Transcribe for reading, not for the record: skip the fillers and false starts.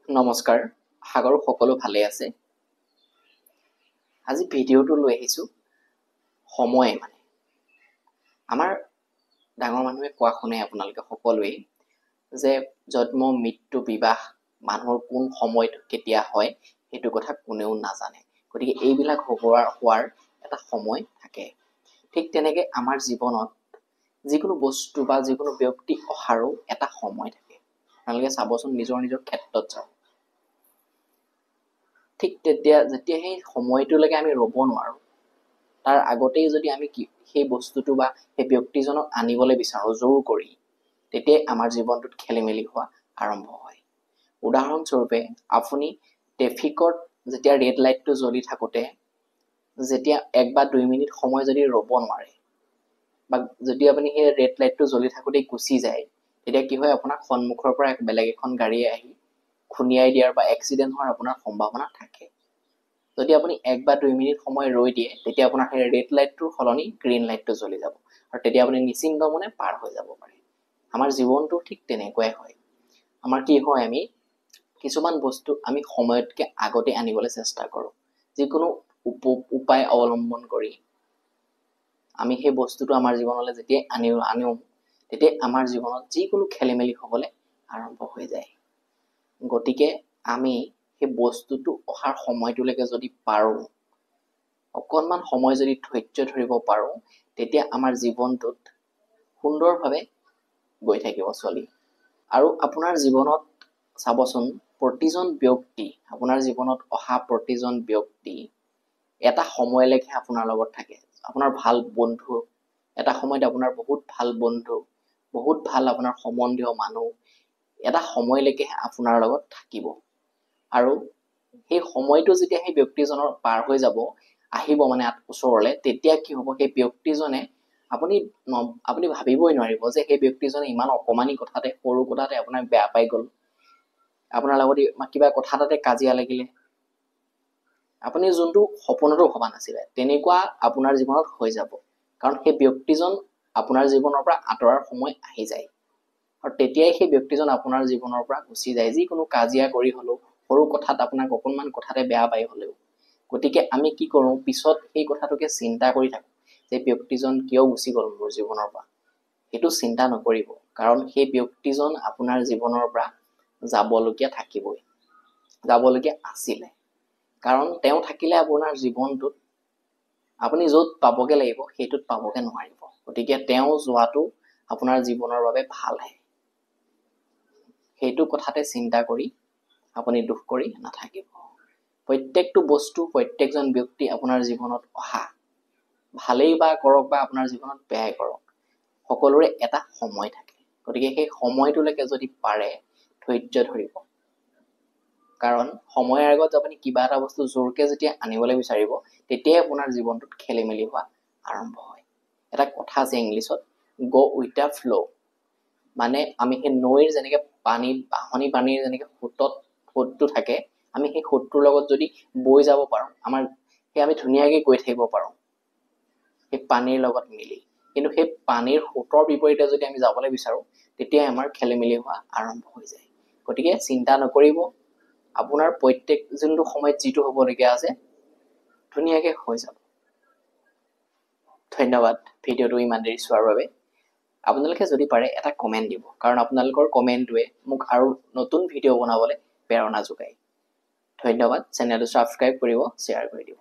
নমস্কাৰ সাগৰ সকলো ভালে আছে আজি ভিডিওটো লৈ আহিছো সময় মানে আমাৰ ডাঙৰ মানুহে কোৱা শুনে আপোনালোকে সকলোৱে যে জন্ম মৃত্যু বিবাহ মানুহৰ কোন সময়ত কেতিয়া হয় হেতু কথা কোনেও নাজানে গতিকে এইবিলাক হোৱাৰ এটা সময় থাকে ঠিক তেনেকৈ আমাৰ জীৱনত যিকোনো বস্তু বা যিকোনো ব্যক্তি অহাৰো এটা সময় থাকে আপোনালোকে চাবচোন নিজৰ ক্ষেত্ৰত চাওক ঠিক তেতিয়া যেতিয়া সেই সময়টোলৈকে আমি ৰ'ব নোৱাৰো তাৰ আগতেই যদি আমি সেই বস্তুটো বা সেই ব্যক্তিজনক আনিবলৈ বিচাৰো জোৰ কৰি তেতিয়া আমাৰ জীৱনটোত খেলিমেলি হোৱা আৰম্ভ হয় উদাহৰণস্বৰূপে আপুনি ট্ৰেফিকত যেতিয়া ৰেড লাইটটো জ্বলি থাকোতে যেতিয়া 1 বা 2 মিনিট সময় যদি ৰ'ব নোৱাৰে বা যদি আপুনি সেই ৰেড লাইটটো জ্বলি থাকোতে গুচি যায় তেতিয়া কি হয় আপোনাৰ সন্মুখৰ পৰা বেলেগ এখন গাড়ীয়ে আহি খুনিয়াই দিয়াৰ বা এক্সিডেন্ট হোৱাৰ আপোনাৰ সম্ভাৱনা থাকে যদি আপুনি 1 বা 2 মিনিট সময় ৰৈ দিয়ে তেতিয়া আপোনাৰ সেই ৰেড লাইটটোৰ সলনি গ্ৰীণ লাইটটো জ্বলি যাব আৰু তেতিয়া আপুনি নিশ্চিন্ত মনে পাৰ হৈ যাব পাৰে আমাৰ জীৱনটো ঠিক তেনেকুৱাই হয় আমাৰ কি হয় আমি কিছুমান বস্তু আমি সময়তকৈ আগতে আনিবলৈ চেষ্টা কৰোঁ যিকোনো উপায় অৱলম্বন কৰি আমি সেই বস্তুটো আমাৰ জীৱনলৈ যেতিয়া আনো তেতিয়া আমাৰ জীৱনত যিকোনো খেলিমেলি হ'বলৈ আৰম্ভ হৈ যায় গতিকে আমি সেই বস্তুটো অহাৰ সময়টোলৈকে যদি পাৰো অকণমান সময় যদি ধৈৰ্য ধৰিব পাৰো তেতিয়া আমাৰ জীৱনটোত সুন্দৰভাৱে গৈ থাকিব চলি আৰু আপোনাৰ জীৱনত চাবচোন প্ৰতিজন ব্যক্তি আপোনাৰ জীৱনত অহা প্ৰতিজন ব্যক্তি এটা সময়লৈকে আপোনাৰ লগত থাকে আপোনাৰ ভাল বন্ধু এটা সময়ত আপোনাৰ বহুত ভাল বন্ধু বহুত ভাল আপোনাৰ সম্বন্ধীয় মানুহ এটা সময়লৈকে আপোনাৰ লগত থাকিব আৰু সেই সময়টো যেতিয়া সেই ব্যক্তিজনৰ পাৰ হৈ যাব আহিব মানে ওচৰলৈ তেতিয়া কি হ'ব সেই ব্যক্তিজনে আপুনি ভাবিবই নোৱাৰিব যে সেই ব্যক্তিজনে ইমান অকমানি কথাতে সৰু কথাতে আপোনাক বেয়া পাই গ'ল আপোনাৰ লগত কিবা কথা এটাতে কাজিয়া লাগিলে আপুনি যোনটো সপোনতো ভবা নাছিলে তেনেকুৱা আপোনাৰ জীৱনত হৈ যাব কাৰণ সেই ব্যক্তিজন আপোনাৰ জীৱনৰ পৰা আঁতৰাৰ সময় আহি যায় আৰু তেতিয়াই সেই ব্যক্তিজন আপোনাৰ জীৱনৰ পৰা গুচি যায় যিকোনো কাজিয়া কৰি হলেও সৰু কথাত আপোনাক অকণমান কথাতে বেয়া পাই হলেও গতিকে আমি কি কৰোঁ পিছত সেই কথাটোকে চিন্তা কৰি থাকোঁ যে ব্যক্তিজন কিয় গুচি গ'ল মোৰ জীৱনৰ পৰা সেইটো চিন্তা নকৰিব কাৰণ সেই ব্যক্তিজন আপোনাৰ জীৱনৰ পৰা যাবলগীয়া থাকিবই যাবলগীয়া আছিলে কাৰণ তেওঁ থাকিলে আপোনাৰ জীৱনটোত আপুনি য'ত পাবগে লাগিব সেইটোত পাবগে নোৱাৰিব গতিকে তেওঁ যোৱাটো আপোনাৰ জীৱনৰ বাবে ভালহে সেইটো কথাতে চিন্তা কৰি আপুনি দুখ কৰি নাথাকিব প্ৰত্যেকটো বস্তু প্ৰত্যেকজন ব্যক্তি আপোনাৰ জীৱনত অহা ভালেই বা কৰক বা আপোনাৰ জীৱনত বেয়াই কৰক সকলোৰে এটা সময় থাকে গতিকে সেই সময়টোলৈকে যদি পাৰে ধৈৰ্য ধৰিব কাৰণ সময়ৰ আগত আপুনি কিবা এটা বস্তু জোৰকে যেতিয়া আনিবলৈ বিচাৰিব তেতিয়াই আপোনাৰ জীৱনটোত খেলিমেলি হোৱা আৰম্ভ হয় এটা কথা আছে ইংলিছত go with the flow মানে আমি সেই নৈৰ যেনেকৈ বাঢ়নী পানীৰ যেনেকৈ সোঁতটো থাকে আমি সেই সোঁতটোৰ লগত যদি বৈ যাব পাৰোঁ আমি ধুনীয়াকৈ গৈ থাকিব পাৰোঁ সেই পানীৰ লগত মিলি কিন্তু সেই পানীৰ সোঁতৰ বিপৰীতে যদি আমি যাবলৈ বিচাৰোঁ তেতিয়াই আমাৰ খেলিমেলি হোৱা আৰম্ভ হৈ যায় গতিকে চিন্তা নকৰিব আপোনাৰ প্ৰত্যেক যোনটো সময়ত যিটো হ'বলগীয়া আছে ধুনীয়াকৈ হৈ যাব ধন্যবাদ ভিডিঅ'টো ইমান দেৰি চোৱাৰ বাবে আপোনালোকে যদি পাৰে এটা কমেণ্ট দিব কাৰণ আপোনালোকৰ কমেণ্টটোৱে মোক আৰু নতুন ভিডিঅ' বনাবলৈ প্ৰেৰণা যোগায় ধন্যবাদ চেনেলটো ছাবস্ক্ৰাইব কৰিব শ্বেয়াৰ কৰি দিব